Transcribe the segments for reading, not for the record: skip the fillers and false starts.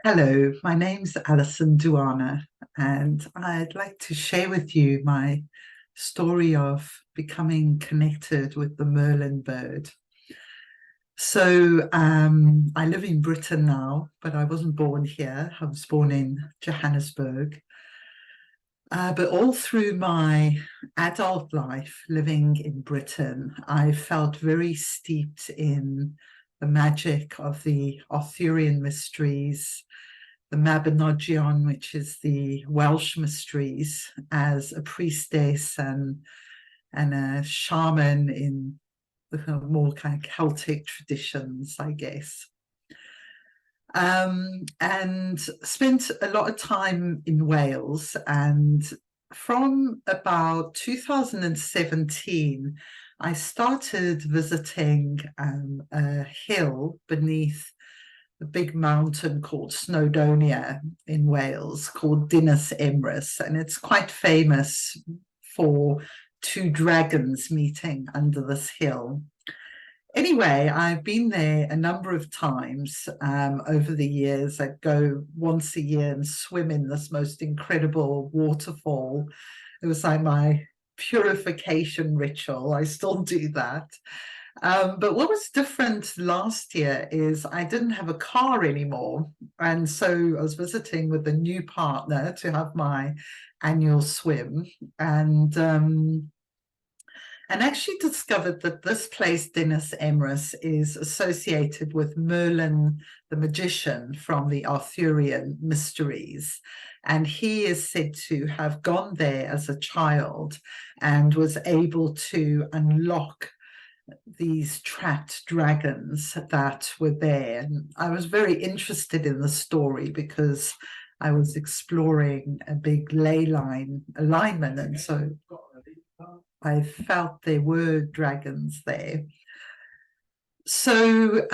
Hello, my name's Alison Duana, and I'd like to share with you my story of becoming connected with the Merlin bird. I live in Britain now, but I wasn't born here. I was born in Johannesburg. But all through my adult life living in Britain, I felt very steeped in the magic of the Arthurian mysteries, the Mabinogion, which is the Welsh mysteries, as a priestess and a shaman in the kind of more kind of Celtic traditions, I guess. And spent a lot of time in Wales. And from about 2017, I started visiting a hill beneath a big mountain called Snowdonia in Wales called Dinas Emrys, and it's quite famous for two dragons meeting under this hill. Anyway, I've been there a number of times over the years. I'd go once a year and swim in this most incredible waterfall. It was like my purification ritual. I still do that. But what was different last year is I didn't have a car anymore. And so I was visiting with a new partner to have my annual swim. And actually discovered that this place, Dinas Emrys, is associated with Merlin, the magician from the Arthurian mysteries. And he is said to have gone there as a child and was able to unlock these trapped dragons that were there. And I was very interested in the story because I was exploring a big ley line alignment. And so I felt there were dragons there. So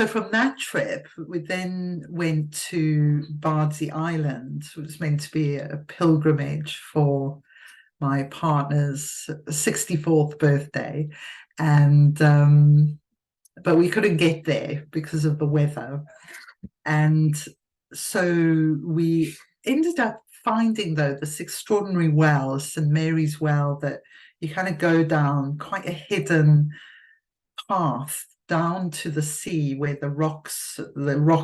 from that trip, we then went to Bardsey Island. It was meant to be a pilgrimage for my partner's 64th birthday. And but we couldn't get there because of the weather. And so we ended up finding, though, this extraordinary well, St. Mary's Well, that you kind of go down quite a hidden path down to the sea where the rock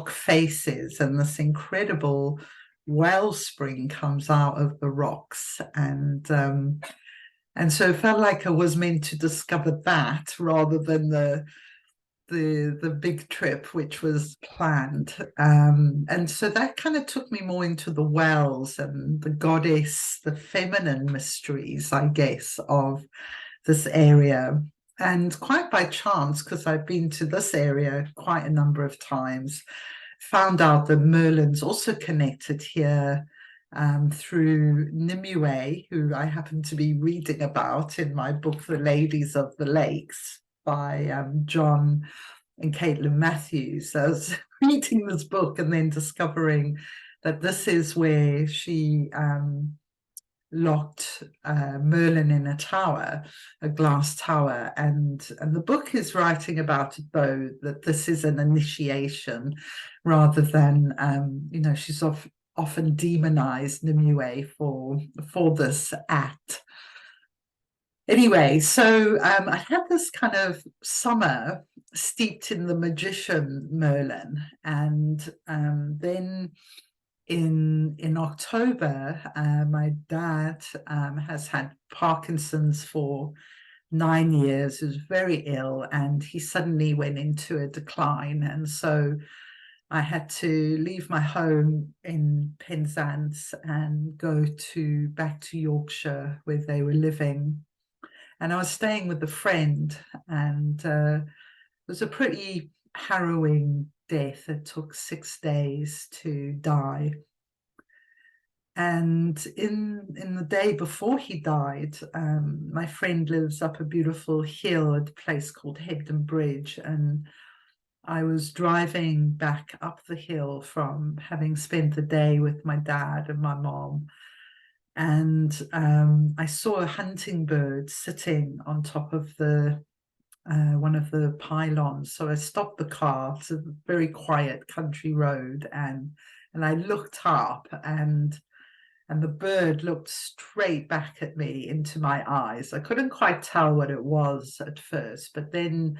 faces, and this incredible wellspring comes out of the rocks. And so it felt like I was meant to discover that rather than the big trip which was planned. And so that kind of took me more into the wells and the goddess, the feminine mysteries, I guess, of this area. And quite by chance, because I've been to this area quite a number of times, found out that Merlin's also connected here through Nimue, who I happen to be reading about in my book, The Ladies of the Lakes, by John and Caitlin Matthews. I was reading this book and then discovering that this is where she locked Merlin in a tower, a glass tower. And the book is writing about it, though, that this is an initiation rather than, she's often demonized Nimue for this act. Anyway, so I had this kind of summer steeped in the magician Merlin, and then in October, my dad has had Parkinson's for 9 years. He was very ill, and he suddenly went into a decline, and so I had to leave my home in Penzance and go back to Yorkshire where they were living. And I was staying with a friend, and it was a pretty harrowing death. It took 6 days to die. And in the day before he died, my friend lives up a beautiful hill at a place called Hebden Bridge, and I was driving back up the hill from having spent the day with my dad and my mom, and I saw a hunting bird sitting on top of the one of the pylons. So I stopped the car. It's a very quiet country road, and I looked up, and the bird looked straight back at me into my eyes. I couldn't quite tell what it was at first, but then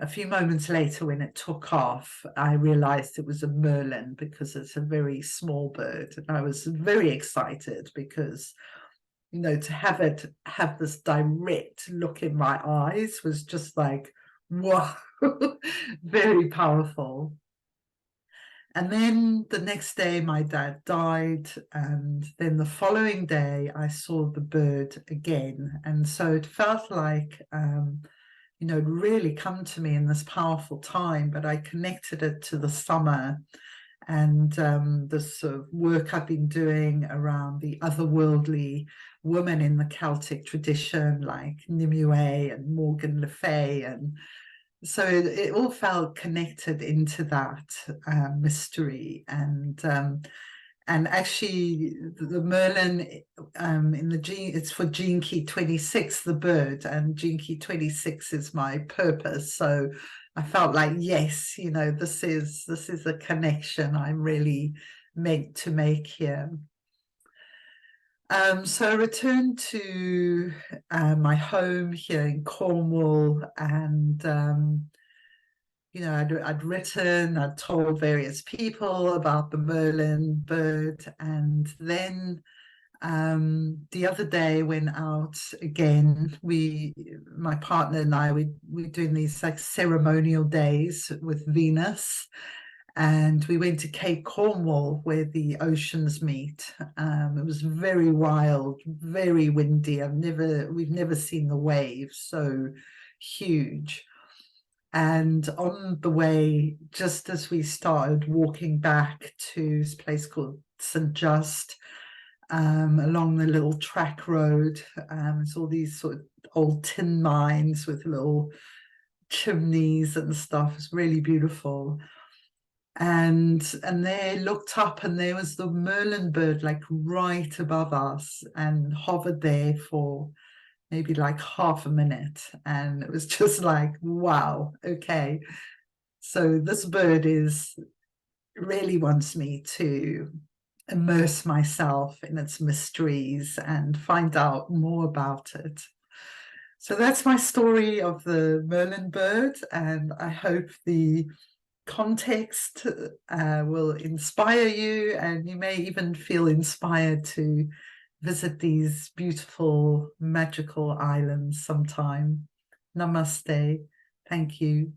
a few moments later, when it took off, I realized it was a Merlin, because it's a very small bird. And I was very excited because, you know, to have it have this direct look in my eyes was just like, wow, very powerful. And then the next day, my dad died. And then the following day, I saw the bird again. And so it felt like, you know, really come to me in this powerful time, but I connected it to the summer and this sort of work I've been doing around the otherworldly women in the Celtic tradition, like Nimue and Morgan Le Fay. And so it all felt connected into that mystery. And actually, the Merlin in the gene, it's for gene key 26, the bird, and gene key 26 is my purpose. So I felt like, yes, you know, this is a connection I'm really meant to make here. So I returned to my home here in Cornwall, and you know, I'd written, I'd told various people about the Merlin bird, and then the other day went out again. My partner and I, we're doing these like ceremonial days with Venus, and we went to Cape Cornwall where the oceans meet. It was very wild, very windy. We've never seen the waves so huge. And on the way, just as we started walking back to this place called St. Just, along the little track road, it's all these sort of old tin mines with little chimneys and stuff. It's really beautiful. And they looked up, and there was the Merlin bird like right above us, and hovered there for maybe like half a minute. And it was just like, wow, okay. So this bird really wants me to immerse myself in its mysteries and find out more about it. So that's my story of the Merlin bird, and I hope the context will inspire you, and you may even feel inspired to visit these beautiful, magical islands sometime. Namaste. Thank you.